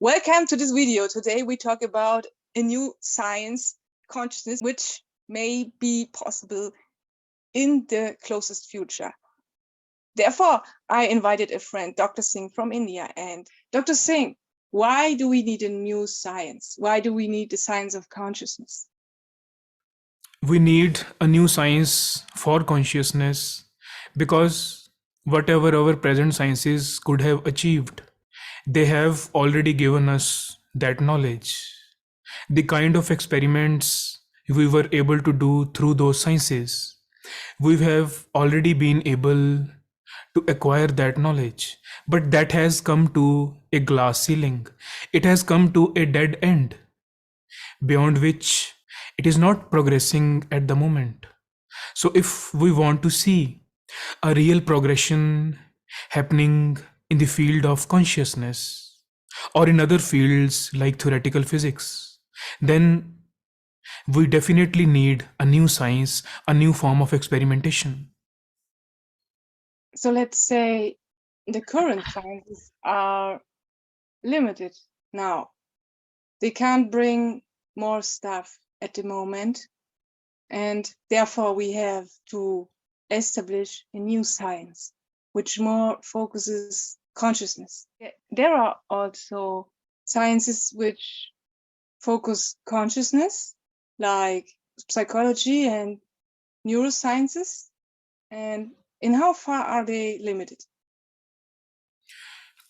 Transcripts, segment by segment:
Welcome to this video. Today we talk about a new science, consciousness, which may be possible in the closest future. Therefore, I invited a friend, Dr. Singh from India. And Dr. Singh, why do we need a new science? Why do we need the science of consciousness? We need a new science for consciousness because whatever our present sciences could have achieved, they have already given us that knowledge. The kind of experiments we were able to do through those sciences, we have already been able to acquire that knowledge. But that has come to a glass ceiling. It has come to a dead end, beyond which it is not progressing at the moment. So, if we want to see a real progression happening in the field of consciousness or in other fields like theoretical physics, then we definitely need a new science, a new form of experimentation. So let's say the current sciences are limited now. They can't bring more stuff at the moment. And therefore, we have to establish a new science, which more focuses consciousness. There are also sciences which focus consciousness, like psychology and neurosciences. And in how far are they limited?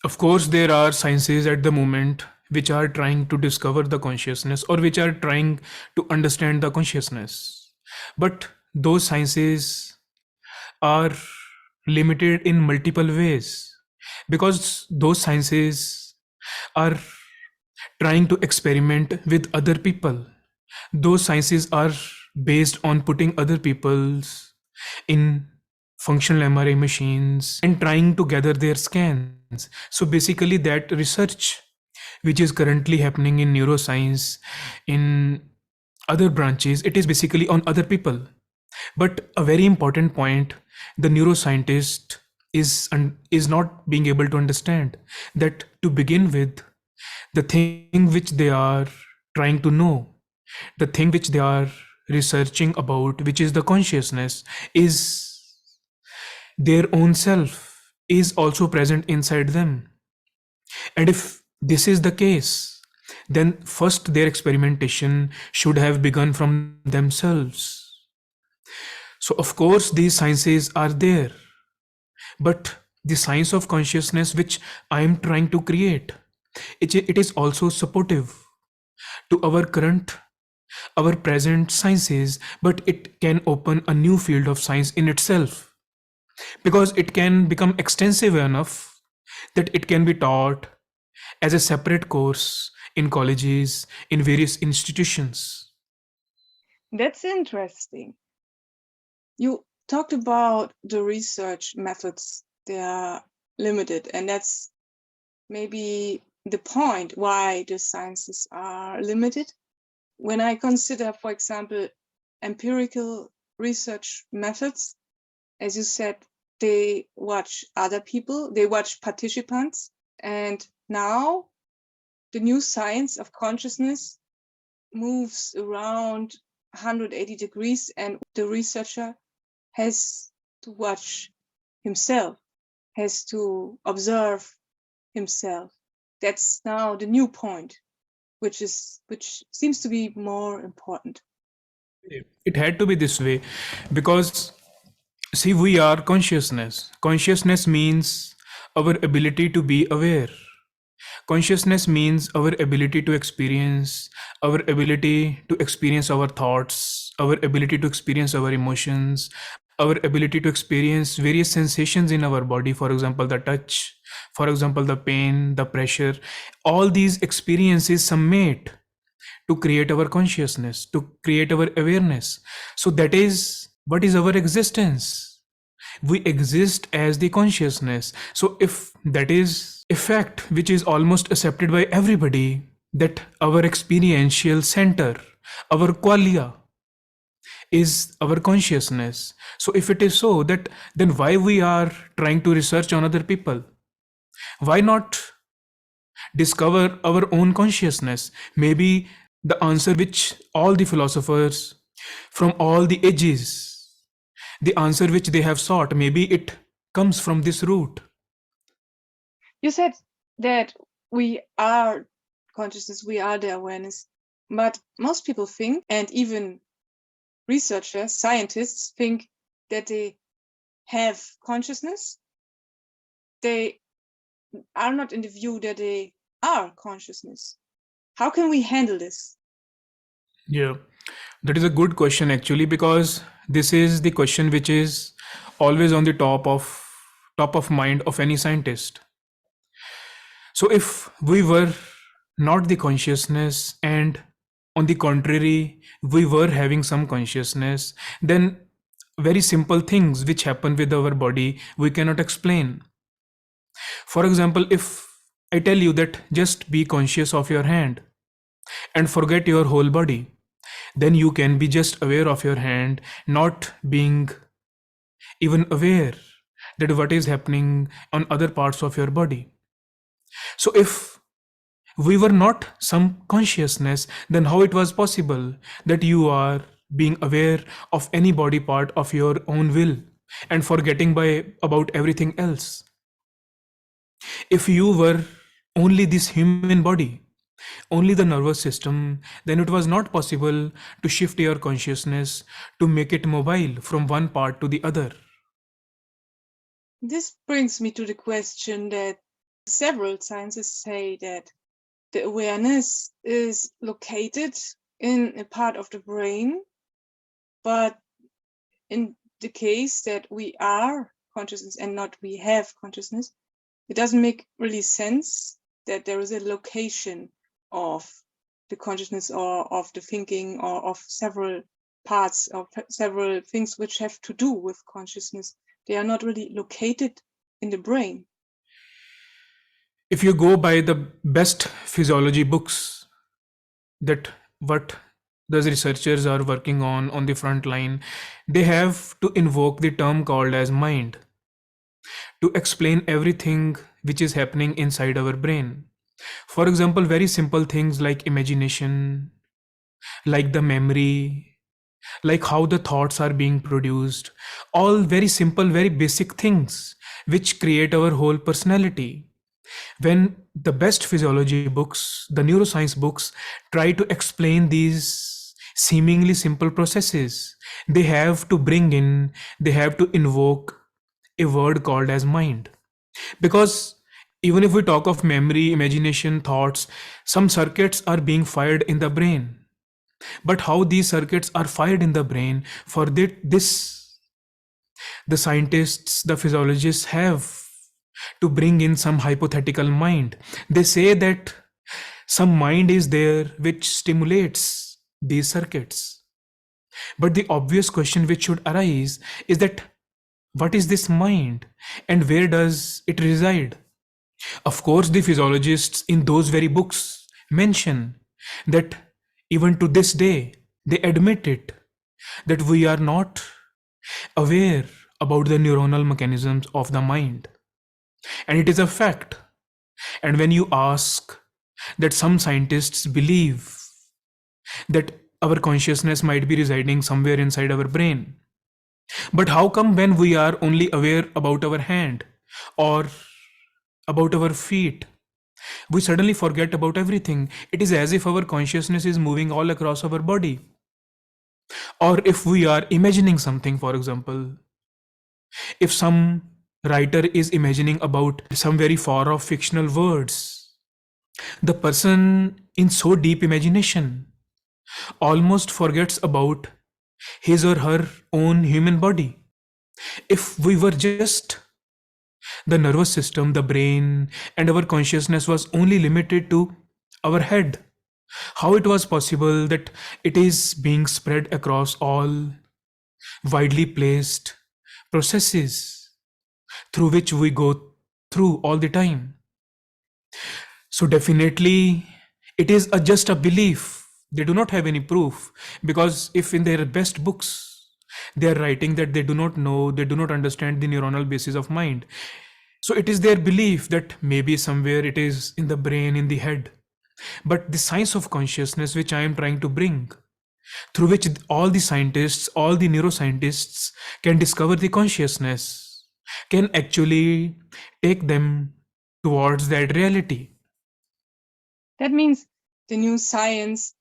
Of course, there are sciences at the moment which are trying to discover the consciousness or which are trying to understand the consciousness. But those sciences are limited in multiple ways because those sciences are trying to experiment with other people. Those sciences are based on putting other people's in functional MRI machines and trying to gather their scans. So basically that research which is currently happening in neuroscience, in other branches, it is basically on other people. But a very important point, the neuroscientist is not being able to understand that to begin with, the thing which they are trying to know, the thing which they are researching about, which is the consciousness, is their own self, is also present inside them. And if this is the case, then first their experimentation should have begun from themselves. So, of course, these sciences are there, but the science of consciousness, which I am trying to create, it is also supportive to our present sciences, but it can open a new field of science in itself because it can become extensive enough that it can be taught as a separate course in colleges, in various institutions. That's interesting. You talked about the research methods. They are limited, and that's maybe the point why the sciences are limited. When I consider, for example, empirical research methods, as you said, they watch other people, they watch participants, and now the new science of consciousness moves around 180 degrees, and the researcher has to watch himself, has to observe himself. That's now the new point, which seems to be more important. It had to be this way because, see, we are consciousness. Consciousness means our ability to be aware. Consciousness means our ability to experience, our ability to experience our thoughts, our ability to experience our emotions, our ability to experience various sensations in our body, for example, the touch, for example, the pain, the pressure. All these experiences summate to create our consciousness, to create our awareness. So that is what is our existence. We exist as the consciousness. So if that is a fact which is almost accepted by everybody, that our experiential center, our qualia, is our consciousness. So if it is so, that then why we are trying to research on other people? Why not discover our own consciousness. Maybe the answer which all the philosophers from all the ages, the answer which they have sought, maybe it comes from this root. You said that we are consciousness, we are the awareness, but most people think, and even researchers, scientists think that they have consciousness. They are not in the view that they are consciousness. How can we handle this? Yeah, that is a good question actually, because this is the question which is always on the top of mind of any scientist. So if we were not the consciousness, and on the contrary we were having some consciousness, then very simple things which happen with our body we cannot explain. For example, if I tell you that just be conscious of your hand and forget your whole body, then you can be just aware of your hand, not being even aware that what is happening on other parts of your body. So if we were not some consciousness, then how it was possible that you are being aware of any body part of your own will and forgetting by about everything else? If you were only this human body, only the nervous system, then it was not possible to shift your consciousness to make it mobile from one part to the other. This brings me to the question that several scientists say that the awareness is located in a part of the brain, but in the case that we are consciousness and not we have consciousness, it doesn't make really sense that there is a location of the consciousness or of the thinking or of several parts or several things which have to do with consciousness. They are not really located in the brain. If you go by the best physiology books, that what those researchers are working on the front line, they have to invoke the term called as mind to explain everything which is happening inside our brain. For example, very simple things like imagination, like the memory, like how the thoughts are being produced, all very simple, very basic things which create our whole personality. When the best physiology books, the neuroscience books, try to explain these seemingly simple processes, they have to bring in, they have to invoke a word called as mind. Because even if we talk of memory, imagination, thoughts, some circuits are being fired in the brain. But how these circuits are fired in the brain, for this the scientists, the physiologists have to bring in some hypothetical mind. They say that some mind is there which stimulates these circuits. But the obvious question which should arise is that what is this mind and where does it reside? Of course, the physiologists in those very books mention that even to this day, they admit it, that we are not aware about the neuronal mechanisms of the mind. And it is a fact. And when you ask that some scientists believe that our consciousness might be residing somewhere inside our brain, but how come when we are only aware about our hand or about our feet, we suddenly forget about everything? It is as if our consciousness is moving all across our body. Or if we are imagining something, for example, if some writer is imagining about some very far off fictional words, the person in so deep imagination almost forgets about his or her own human body. If we were just the nervous system, the brain, and our consciousness was only limited to our head, how it was possible that it is being spread across all widely placed processes through which we go through all the time? So definitely it is just a belief. They do not have any proof, because if in their best books they are writing that they do not know, they do not understand the neuronal basis of mind, So it is their belief that maybe somewhere it is in the brain, in the head. But the science of consciousness, which I am trying to bring, through which all the scientists, all the neuroscientists can discover the consciousness, can actually take them towards that reality. That means the new science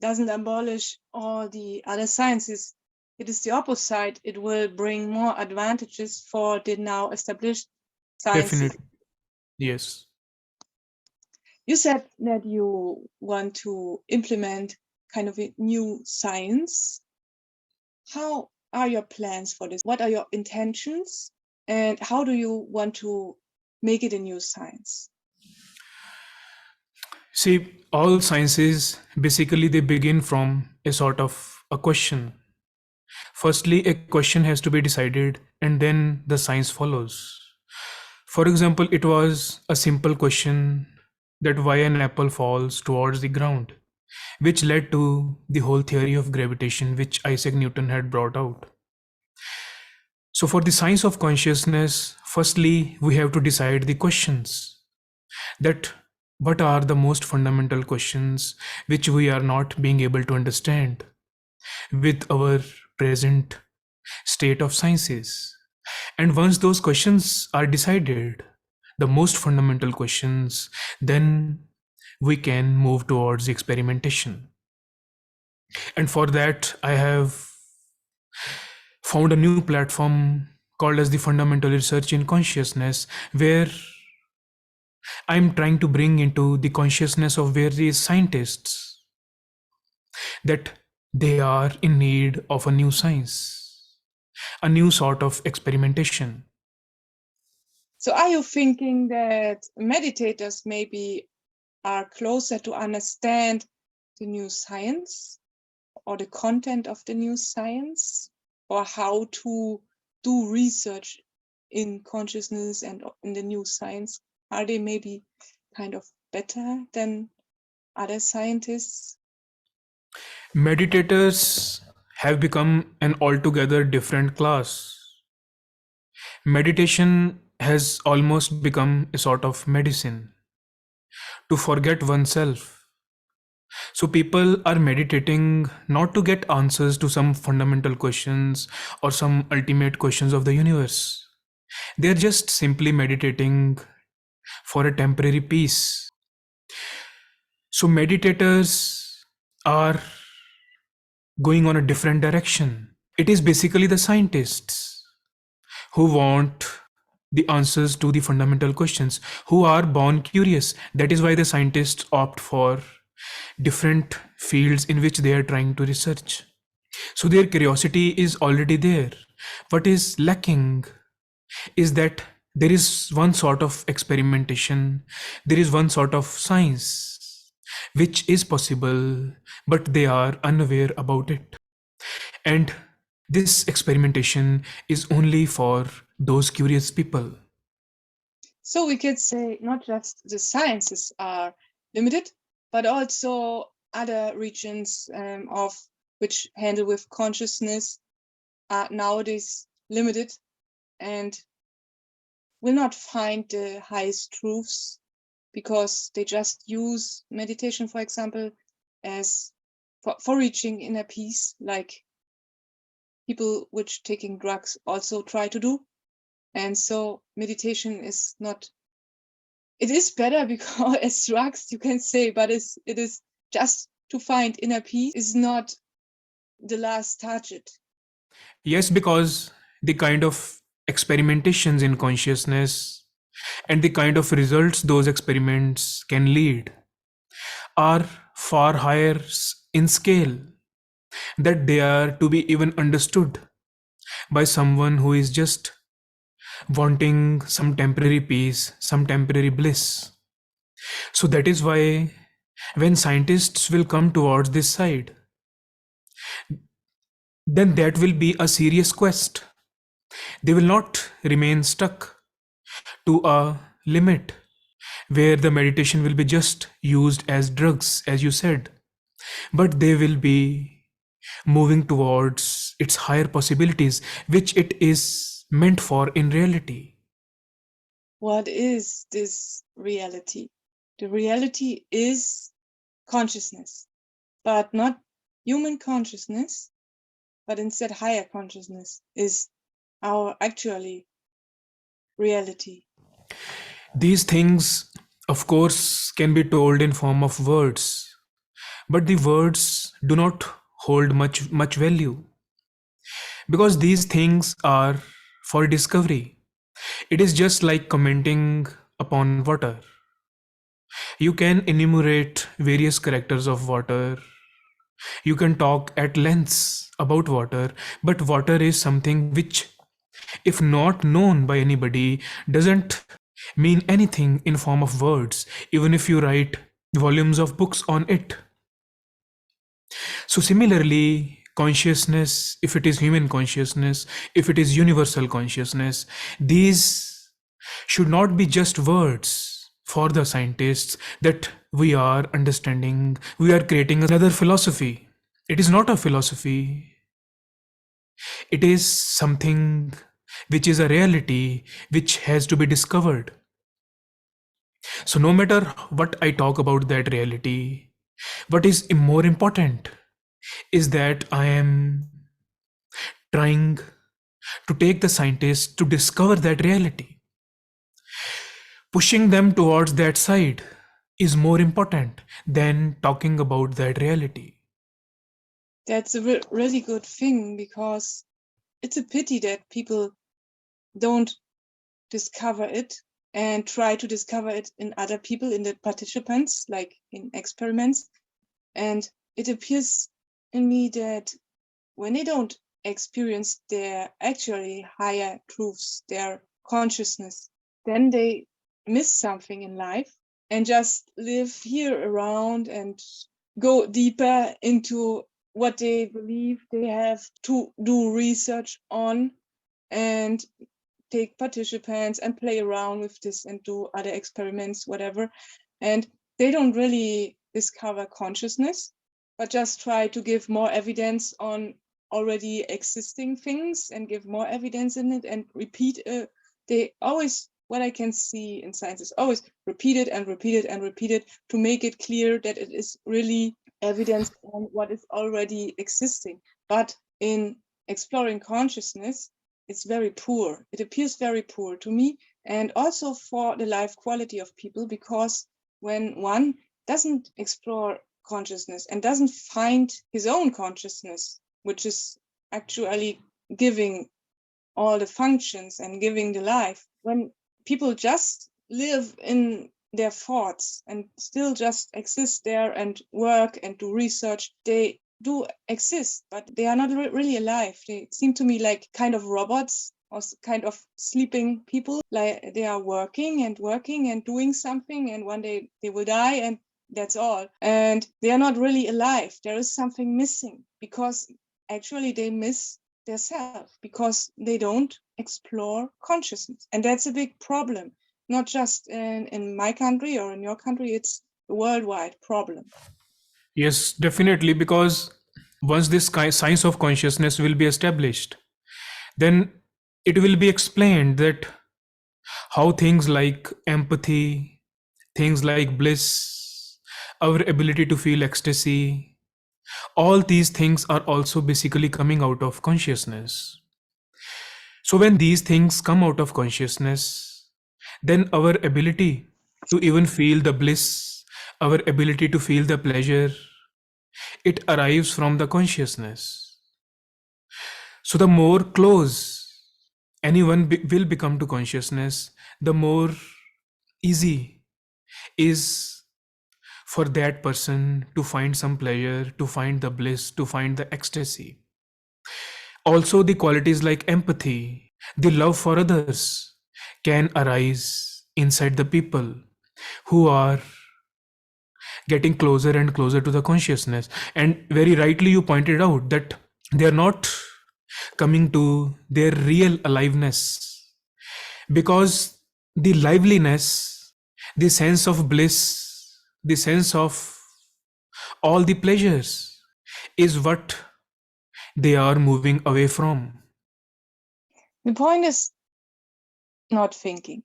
doesn't abolish all the other sciences. It is the opposite. It will bring more advantages for the now established sciences. Definitely. Yes. You said that you want to implement kind of a new science. How are your plans for this? What are your intentions? And how do you want to make it a new science? See, all sciences basically they begin from a sort of a question. Firstly, a question has to be decided, and then the science follows. For example, it was a simple question that why an apple falls towards the ground, which led to the whole theory of gravitation, which Isaac Newton had brought out. So, for the science of consciousness, firstly, we have to decide the questions, that what are the most fundamental questions which we are not being able to understand with our present state of sciences. And once those questions are decided, the most fundamental questions, then we can move towards experimentation. And for that, I have found a new platform called as the Fundamental Research in Consciousness, where I'm trying to bring into the consciousness of various scientists that they are in need of a new science, a new sort of experimentation. So are you thinking that meditators maybe are closer to understand the new science or the content of the new science, or how to do research in consciousness and in the new science? Are they maybe kind of better than other scientists? Meditators have become an altogether different class. Meditation has almost become a sort of medicine to forget oneself. So people are meditating not to get answers to some fundamental questions or some ultimate questions of the universe. They're just simply meditating for a temporary peace. So meditators are going on a different direction. It is basically the scientists who want the answers to the fundamental questions, who are born curious. That is why the scientists opt for different fields in which they are trying to research. So their curiosity is already there. What is lacking is that there is one sort of experimentation, there is one sort of science which is possible, but they are unaware about it. And this experimentation is only for those curious people. So we could say not just the sciences are limited, but also other regions of which handle with consciousness are nowadays limited and will not find the highest truths because they just use meditation, for example, as for reaching inner peace, like people which taking drugs also try to do. And so meditation is not, it is better because as drugs you can say, but it is just to find inner peace is not the last target. Yes, because the kind of experimentations in consciousness and the kind of results those experiments can lead are far higher in scale, that they are to be even understood by someone who is just wanting some temporary peace, some temporary bliss. So that is why when scientists will come towards this side, then that will be a serious quest. They will not remain stuck to a limit where the meditation will be just used as drugs, as you said, but they will be moving towards its higher possibilities, which it is meant for in reality. what is this reality? The reality is consciousness, but not human consciousness, but instead higher consciousness is our actually reality. These things, of course, can be told in form of words, but the words do not hold much value, because these things are for discovery. It is just like commenting upon water. You can enumerate various characters of water. You can talk at lengths about water, but water is something which, if not known by anybody, doesn't mean anything in form of words, even if you write volumes of books on it. So similarly, consciousness, if it is human consciousness, if it is universal consciousness, these should not be just words for the scientists that we are understanding, we are creating another philosophy. It is not a philosophy, it is something which is a reality which has to be discovered. So, no matter what I talk about that reality, what is more important is that I am trying to take the scientists to discover that reality. Pushing them towards that side is more important than talking about that reality. That's a really good thing, because it's a pity that people don't discover it and try to discover it in other people, in the participants, like in experiments. And it appears in me that when they don't experience their actually higher truths, their consciousness, then they miss something in life and just live here around and go deeper into what they believe they have to do research on, and take participants and play around with this and do other experiments, whatever. And they don't really discover consciousness, but just try to give more evidence on already existing things and give more evidence in it and repeat. They always, what I can see in science is always repeat it and repeat it and repeat it to make it clear that it is really evidence on what is already existing. But in exploring consciousness, it's very poor. It appears very poor to me, and also for the life quality of people, because when one doesn't explore consciousness and doesn't find his own consciousness, which is actually giving all the functions and giving the life, when people just live in their thoughts and still just exist there and work and do research, they do exist, but they are not really alive. They seem to me like kind of robots or kind of sleeping people, like they are working and doing something, and one day they will die and that's all. And they are not really alive. There is something missing, because actually they miss their self, because they don't explore consciousness. And that's a big problem, not just in my country or in your country, it's a worldwide problem. Yes, definitely, because once this science of consciousness will be established, then it will be explained that how things like empathy, things like bliss, our ability to feel ecstasy, all these things are also basically coming out of consciousness. So, when these things come out of consciousness, then our ability to even feel the bliss, our ability to feel the pleasure, it arrives from the consciousness. So, the more close anyone will become to consciousness, the more easy is for that person to find some pleasure, to find the bliss, to find the ecstasy. Also, the qualities like empathy, the love for others can arise inside the people who are getting closer and closer to the consciousness. And very rightly, you pointed out that they are not coming to their real aliveness, because the liveliness, the sense of bliss, the sense of all the pleasures is what they are moving away from. The point is not thinking.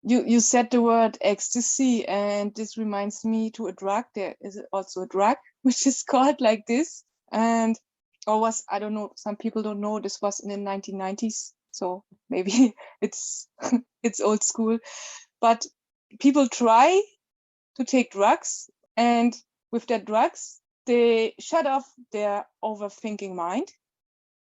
You said the word ecstasy, and this reminds me to a drug. There is also a drug which is called like this, and or was, I don't know, some people don't know, this was in the 1990s, so maybe it's it's old school, but people try to take drugs, and with their drugs they shut off their overthinking mind,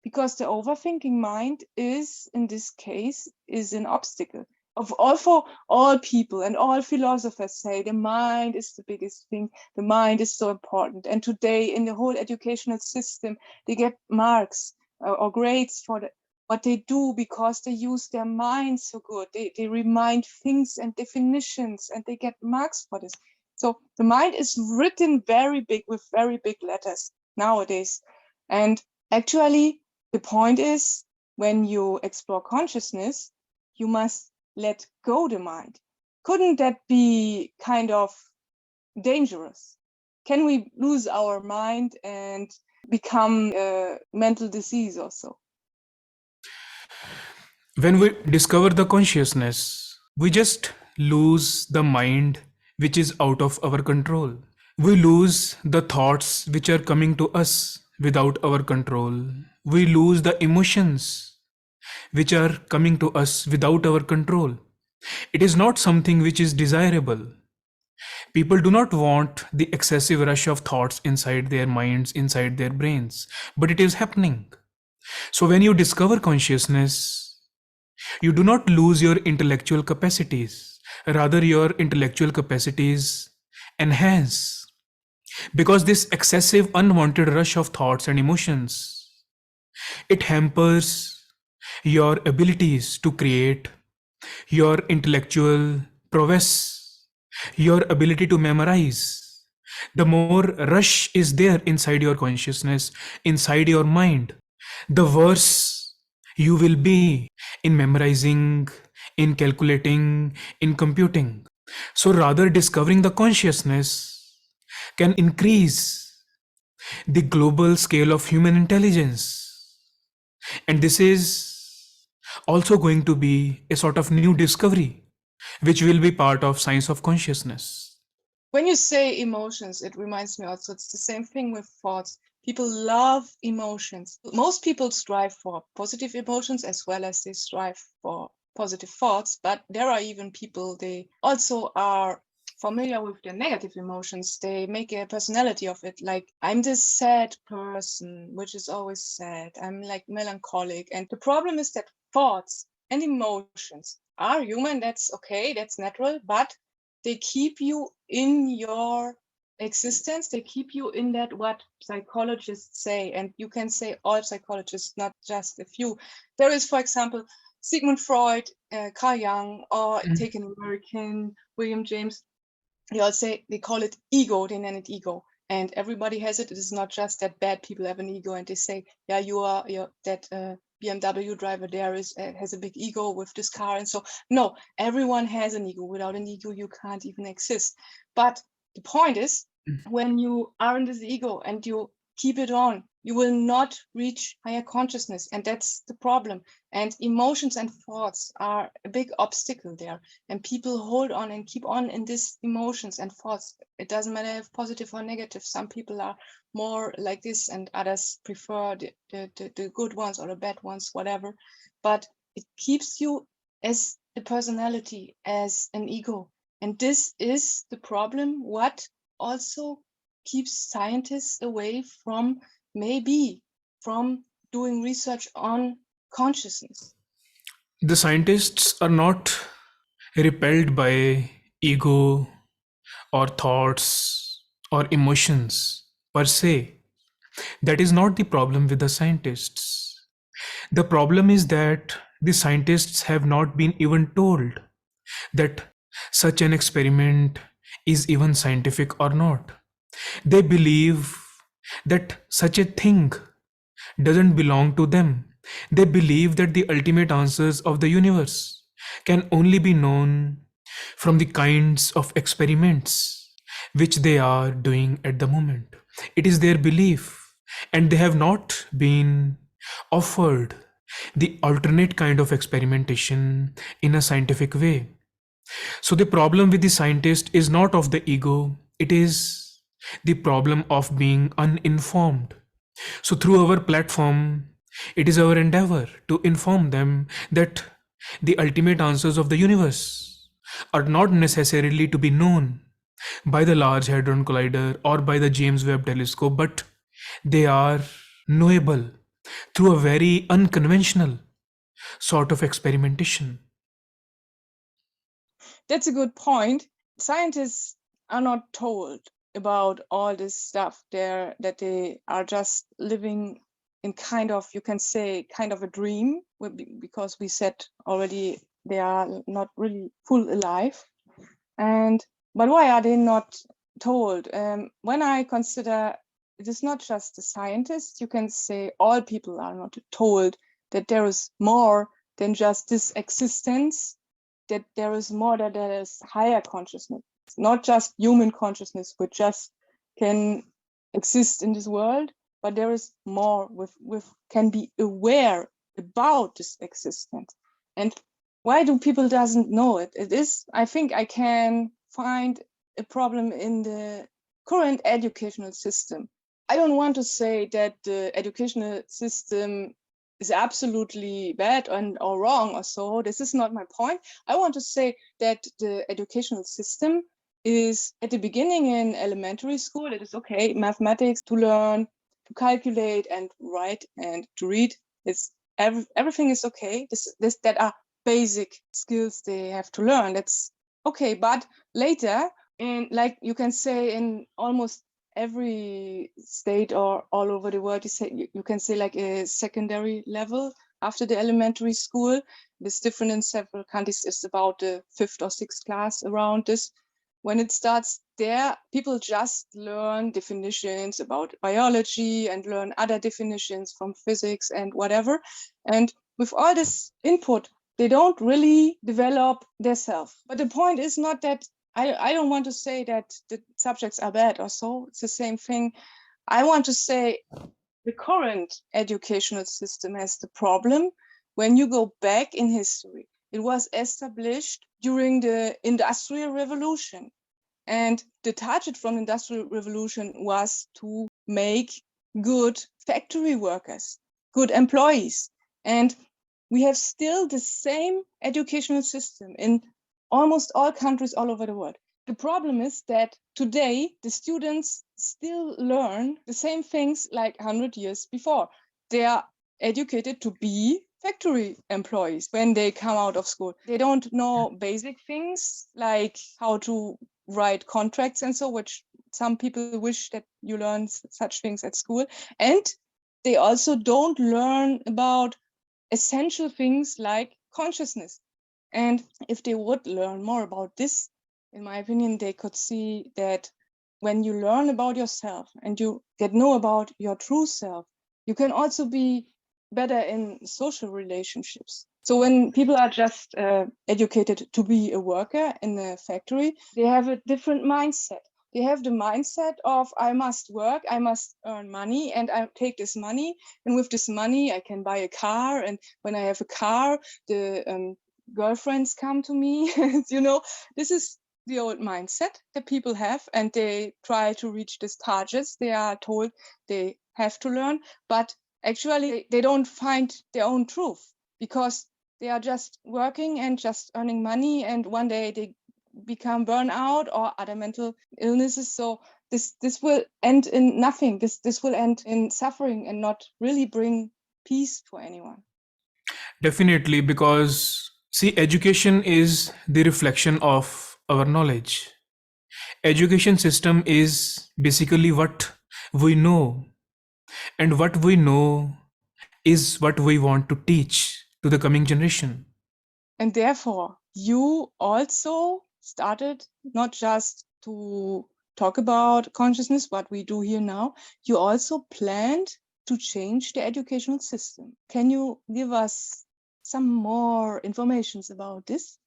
because the overthinking mind is, in this case, is an obstacle of all, for all people, and all philosophers say the mind is the biggest thing, the mind is so important. And today in the whole educational system, they get marks or grades for what they do, because they use their mind so good. They remind things and definitions, and they get marks for this. So the mind is written very big, with very big letters nowadays. And actually, the point is, when you explore consciousness, you must let go the mind. Couldn't that be kind of dangerous? Can we lose our mind and become a mental disease also? When we discover the consciousness, we just lose the mind which is out of our control. We lose the thoughts which are coming to us without our control. We lose the emotions which are coming to us without our control. It is not something which is desirable. People do not want the excessive rush of thoughts inside their minds, inside their brains, but it is happening. So when you discover consciousness, you do not lose your intellectual capacities. Rather, your intellectual capacities enhance. Because this excessive unwanted rush of thoughts and emotions, it hampers your abilities to create, your intellectual prowess, your ability to memorize. The more rush is there inside your consciousness, inside your mind, the worse you will be in memorizing, in calculating, in computing. So rather, discovering the consciousness can increase the global scale of human intelligence. And this is also going to be a sort of new discovery, which will be part of science of consciousness. When you say emotions, it reminds me also, it's the same thing with thoughts. People love emotions. Most people strive for positive emotions as well as they strive for positive thoughts, but there are even people, they also are familiar with their negative emotions. They make a personality of it. Like, I'm this sad person, which is always sad. I'm like melancholic. And the problem is that thoughts and emotions are human. That's okay. That's natural. But they keep you in your existence. They keep you in that, what psychologists say. And you can say all psychologists, not just a few. There is, for example, Sigmund Freud, Carl Jung, or take an American, William James. They all say, they call it ego, they name it ego. And everybody has it. It is not just that bad people have an ego and they say, yeah, you're that BMW driver there is has a big ego with this car. And so, no, everyone has an ego. Without an ego, you can't even exist. But the point is, when you are in this ego and you keep it on, you will not reach higher consciousness. And that's the problem. And emotions and thoughts are a big obstacle there. And people hold on and keep on in these emotions and thoughts. It doesn't matter if positive or negative. Some people are more like this and others prefer the good ones or the bad ones, whatever. But it keeps you as a personality, as an ego. And this is the problem, what also keeps scientists away from, maybe, from doing research on consciousness. The scientists are not repelled by ego or thoughts or emotions per se. That is not the problem with the scientists. The problem is that the scientists have not been even told that such an experiment is even scientific or not. They believe that such a thing doesn't belong to them. They believe that the ultimate answers of the universe can only be known from the kinds of experiments which they are doing at the moment. It is their belief, and they have not been offered the alternate kind of experimentation in a scientific way. So the problem with the scientist is not of the ego, it is the problem of being uninformed. So through our platform, it is our endeavor to inform them that the ultimate answers of the universe are not necessarily to be known by the Large Hadron Collider or by the James Webb Telescope, but they are knowable through a very unconventional sort of experimentation. That's a good point. Scientists are not told about all this stuff there, that they are just living in kind of, you can say, kind of a dream, because we said already they are not really full alive. But why are they not told? When I consider it is not just the scientists, you can say all people are not told that there is more than just this existence, that there is more, that there is higher consciousness, not just human consciousness, which just can exist in this world, but there is more with can be aware about this existence. And why do people doesn't know it? It is, I think I can find a problem in the current educational system. I don't want to say that the educational system is absolutely bad or wrong or so. This is not my point. I want to say that the educational system is at the beginning in elementary school, it is okay, mathematics to learn, to calculate and write and to read. It's everything is okay. This that are basic skills they have to learn. That's okay. But later, in, like you can say, in almost every state or all over the world, you can say like a secondary level after the elementary school. It's different in several countries. It's about the 5th or 6th class around this. When it starts there, people just learn definitions about biology and learn other definitions from physics and whatever. And with all this input, they don't really develop their self. But the point is not that I don't want to say that the subjects are bad or so. It's the same thing. I want to say the current educational system has the problem. When you go back in history, it was established during the Industrial Revolution. And the target from the Industrial Revolution was to make good factory workers, good employees. And we have still the same educational system in almost all countries all over the world. The problem is that today the students still learn the same things like 100 years before. They are educated to be factory employees when they come out of school. They don't know basic things like how to write contracts and so, which some people wish that you learn such things at school. And they also don't learn about essential things like consciousness. And if they would learn more about this, in my opinion, they could see that when you learn about yourself and you get know about your true self, you can also be better in social relationships. So when people are just educated to be a worker in a factory, they have a different mindset. They have the mindset of, I must work, I must earn money, and I take this money, and with this money I can buy a car, and when I have a car, the girlfriends come to me. This is the old mindset that people have, and they try to reach these targets they are told they have to learn, but actually they don't find their own truth, because they are just working and just earning money, and one day they become burnout or other mental illnesses. So this will end in nothing. This will end in suffering and not really bring peace for anyone. Definitely, because see, education is the reflection of our knowledge. Education system is basically what we know, and what we know is what we want to teach to the coming generation. And therefore, you also started not just to talk about consciousness, what we do here now, you also planned to change the educational system. Can you give us some more information about this?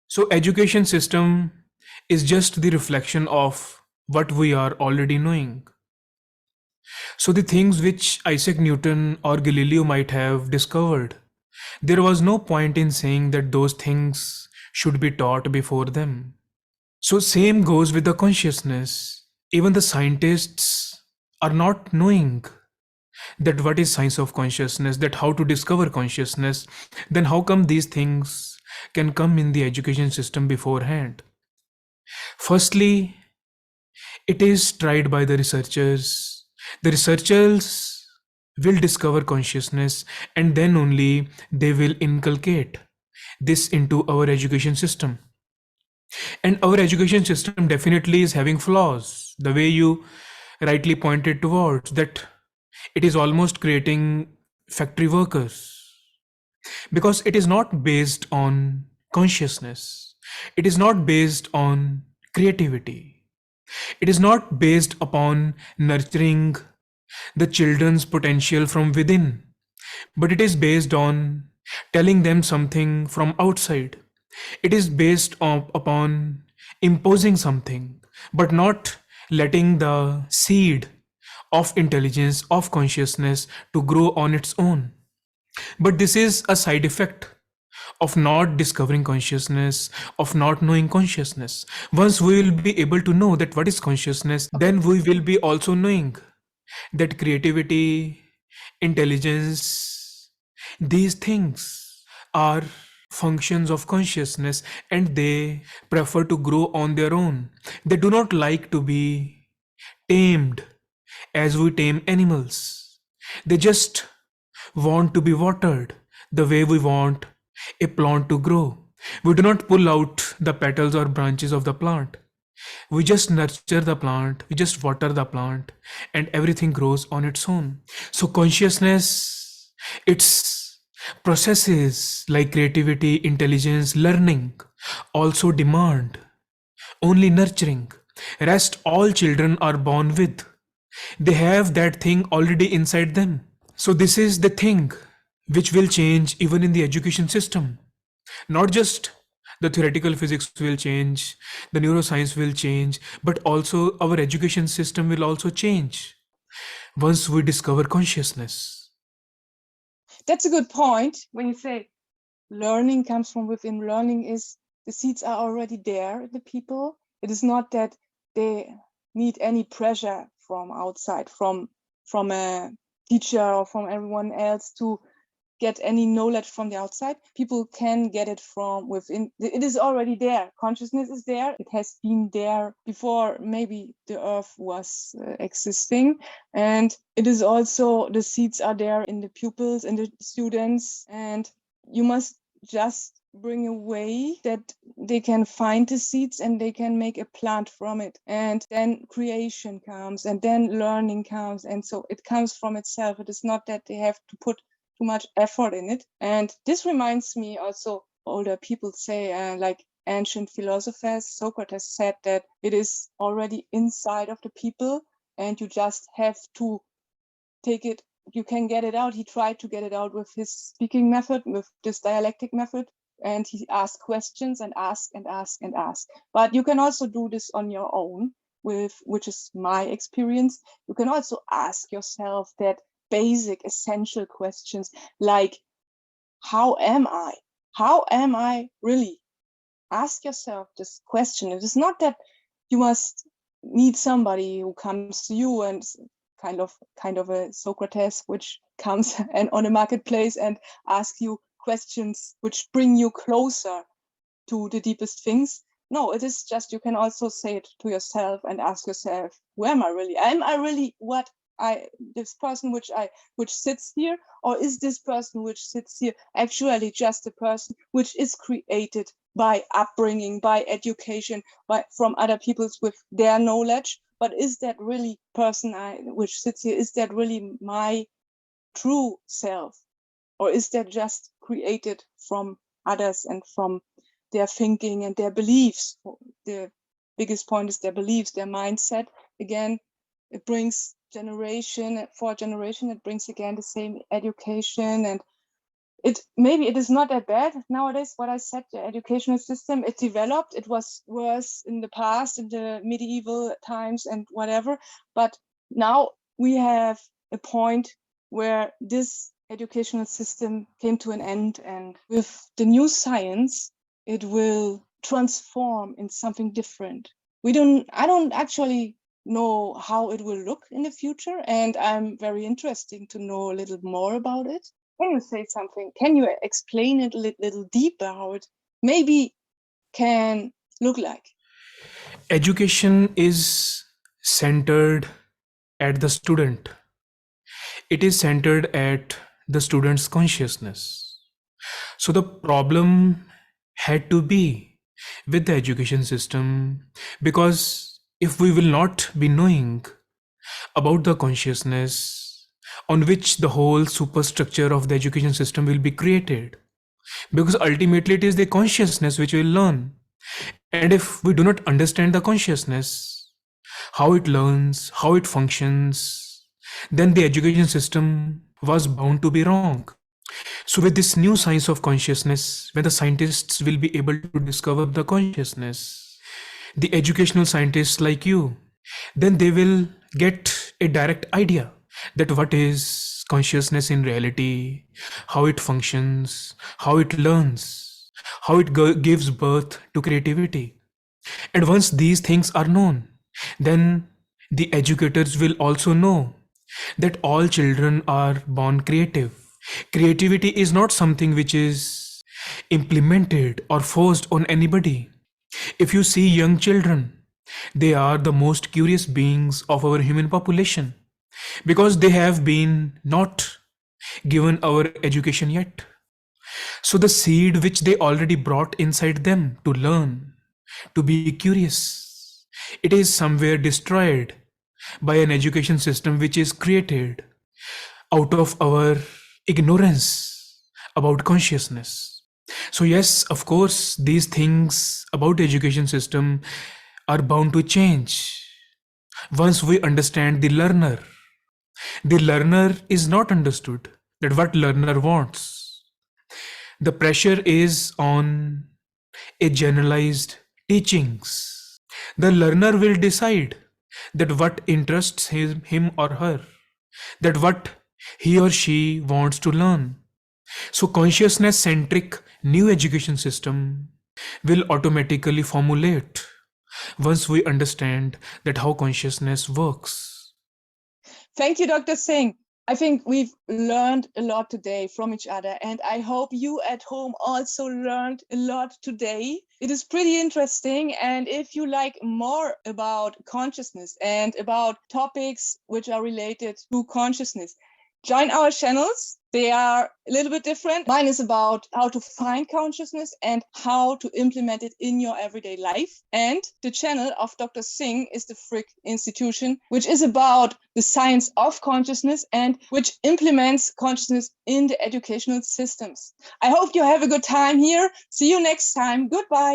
So education system is just the reflection of what we are already knowing. So the things which Isaac Newton or Galileo might have discovered, there was no point in saying that those things should be taught before them. So same goes with the consciousness. Even the scientists are not knowing that what is science of consciousness, that how to discover consciousness. Then how come these things can come in the education system beforehand? Firstly, it is tried by the researchers. The researchers will discover consciousness, and then only they will inculcate this into our education system. And our education system definitely is having flaws. The way you rightly pointed towards that, it is almost creating factory workers, because it is not based on consciousness, it is not based on creativity, it is not based upon nurturing the children's potential from within, but it is based on telling them something from outside. It is based upon imposing something, but not letting the seed of intelligence, of consciousness to grow on its own. But this is a side effect of not discovering consciousness, of not knowing consciousness. Once we will be able to know that what is consciousness, then we will be also knowing that creativity, intelligence, these things are functions of consciousness, and they prefer to grow on their own. They do not like to be tamed as we tame animals. They just want to be watered the way we want a plant to grow. We do not pull out the petals or branches of the plant. We just nurture the plant, we just water the plant, and everything grows on its own. So, consciousness, its processes like creativity, intelligence, learning also demand only nurturing. Rest all children are born with. They have that thing already inside them. So, this is the thing which will change even in the education system. Not just the theoretical physics will change, the neuroscience will change, but also our education system will also change once we discover consciousness. That's a good point when you say learning comes from within. Learning is the seeds are already there in the people. It is not that they need any pressure from outside, from a teacher or from everyone else to get any knowledge from the outside. People can get it from within. It is already there. Consciousness is there. It has been there before maybe the earth was existing. And it is also, the seeds are there in the pupils and the students. And you must just bring a way that they can find the seeds and they can make a plant from it. And then creation comes, and then learning comes. And so it comes from itself. It is not that they have to put too much effort in it. And this reminds me also, older people say, like ancient philosophers, Socrates said that it is already inside of the people and you just have to take it, you can get it out. He tried to get it out with his speaking method, with this dialectic method, and he asked questions and ask and ask and ask. But you can also do this on your own, which is my experience. You can also ask yourself that basic essential questions like, how am I? How am I really? Ask yourself this question. It is not that you must need somebody who comes to you and kind of a Socrates which comes and on a marketplace and asks you questions which bring you closer to the deepest things. No, it is just, you can also say it to yourself and ask yourself, who am I really? Am I really what this person which sits here, or is this person which sits here actually just a person which is created by upbringing, by education, from other peoples with their knowledge? But is that really person which sits here, is that really my true self? Or is that just created from others and from their thinking and their beliefs? The biggest point is their beliefs, their mindset. Again, it brings generation for generation, it brings again the same education. And maybe it is not that bad nowadays. What I said, the educational system, it developed, it was worse in the past, in the medieval times and whatever, but now we have a point where this educational system came to an end. And with the new science, it will transform in something different. I don't actually know how it will look in the future, and I'm very interested to know a little more about it. Can you say something? Can you explain it a little deeper how it maybe can look like? Education is centered at the student. It is centered at the student's consciousness. So the problem had to be with the education system, because if we will not be knowing about the consciousness on which the whole superstructure of the education system will be created, because ultimately it is the consciousness which will learn. And if we do not understand the consciousness, how it learns, how it functions, then the education system was bound to be wrong. So with this new science of consciousness, when the scientists will be able to discover the consciousness, the educational scientists like you, then they will get a direct idea that what is consciousness in reality, how it functions, how it learns, how it gives birth to creativity. And once these things are known, then the educators will also know that all children are born creative. Creativity is not something which is implemented or forced on anybody. If you see young children, they are the most curious beings of our human population, because they have been not given our education yet. So the seed which they already brought inside them to learn, to be curious, it is somewhere destroyed by an education system which is created out of our ignorance about consciousness. So yes, of course, these things about the education system are bound to change once we understand the learner. The learner is not understood that what learner wants. The pressure is on a generalized teachings. The learner will decide that what interests him or her, that what he or she wants to learn. So consciousness centric new education system will automatically formulate once we understand that how consciousness works. Thank you, Dr. Singh. I think we've learned a lot today from each other, and I hope you at home also learned a lot today. It is pretty interesting, and if you like more about consciousness and about topics which are related to consciousness, join our channels. They are a little bit different. Mine is about how to find consciousness and how to implement it in your everyday life. And the channel of Dr. Singh is the FRiC Institution, which is about the science of consciousness and which implements consciousness in the educational systems. I hope you have a good time here. See you next time. Goodbye.